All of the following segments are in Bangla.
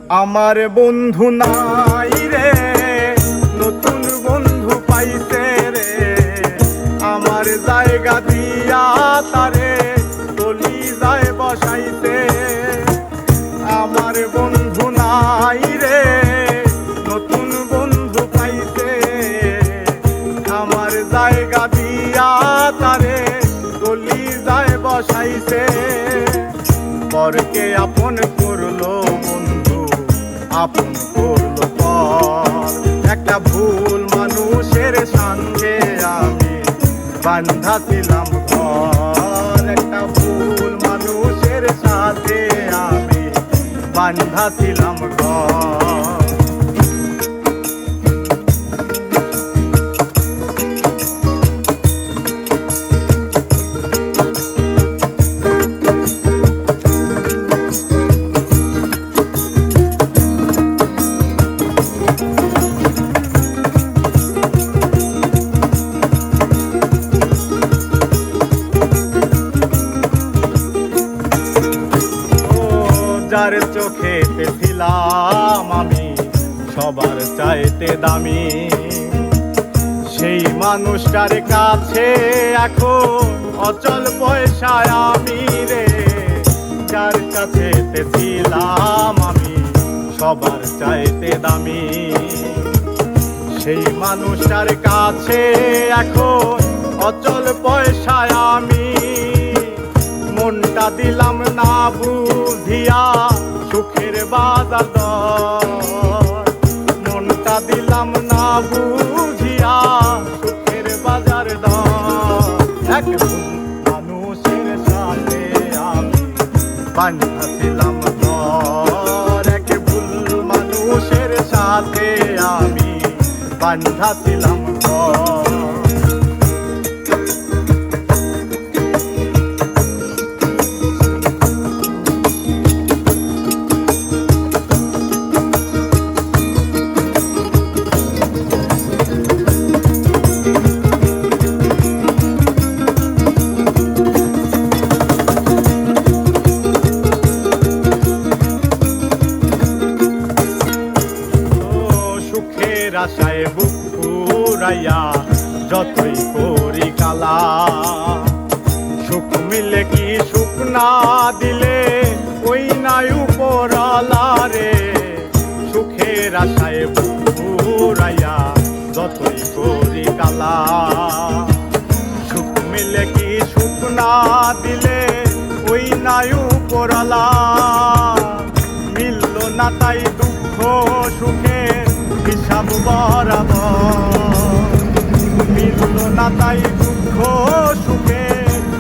আমার বন্ধু নাই রে, নতুন বন্ধু পাইছে রে, আমার জায়গা দিয়া তারে গলি যায় বসাইতে। আমার বন্ধু নাই রে, নতুন বন্ধু পাইছে, আমার জায়গা দিয়া তারে গলি যায় বসাইছে। পরকে আপন করলো বন্ধু, আপন করলো পর, একটা ভুল মানুষের সঙ্গে আমি বান্ধা ছিলাম ঘর, একটা ভুল মানুষের সাথে আমি বান্ধা ছিলাম ঘর। যার চোখেতে ছিলাম আমি সবার চাইতে দামি, সেই মানুষটার কাছে এখন অচল পয়সায় আমি রে। যার কাছেতে ছিলাম আমি সবার চাইতে দামি, সেই মানুষটার কাছে এখন অচল পয়সায় আমি। মনটা দিলাম না বুঝিয়া সুখের বাজার দর, মনটা দিলাম না বুঝিয়া সুখের বাজার দর। এক মানুষের সাথে আমি বান্ধা ছিলাম ঘর, এক ভুল মানুষের সাথে আমি বান্ধা ছিলাম ঘর। আশায় বুক পুরাইয়া যতই করি কালা, সুখ মিলে কি সুখ না দিলে ওই নাই উপরওয়ালা রে। সুখের আশায় বুক পুরাইয়া যতই করি কালা, সুখ মিলে কি সুখ না দিলে ওই নাই উপরওয়ালা। মিলল না তাই দুঃখ সুখের হিসাব বরাবর, মিলল না তাই দুঃখ সুখে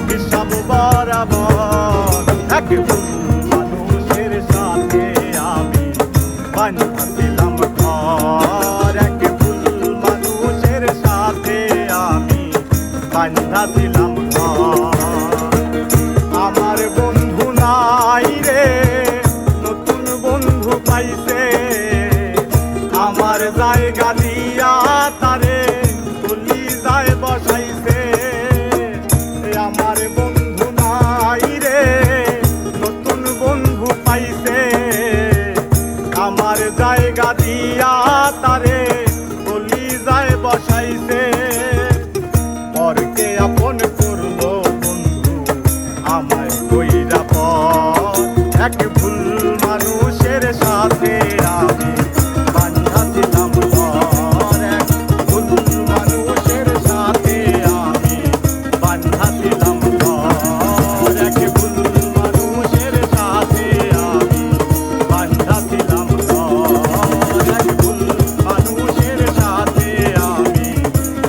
হিসাব বরাবর। এক ভুল মানুষের সাথে আমি বান্ধা ছিলাম ঘর, এক ভুল মানুষের সাথে আমি বান্ধা ছিলাম ঘর। আমার বন্ধু নাই রে, নতুন বন্ধু পাইছে, আমার জায়গা দিয়া তারে গলি যায় বসাইছে। আমার বন্ধু নাই রে, নতুন বন্ধু পাইছে, আমার জায়গা দিয়া তারে গলি যায় বসাইছে। পরকে আপন করলো বন্ধু আমায় কইরা পর, এক ভুল মানুষের সাথে আমি বান্ধা ছিলাম ঘর, এক ভুল মানুষের সাথে আমি বান্ধা ছিলাম ঘর, এক ভুল মানুষের সাথে আমি বান্ধা ছিলাম ঘর, এক ভুল মানুষের সাথে আমি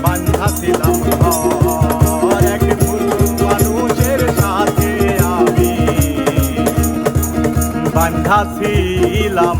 বান্ধা ছিলাম ঘর, এক ভুল মানুষের সাথে আমি বান্ধা ছিলাম।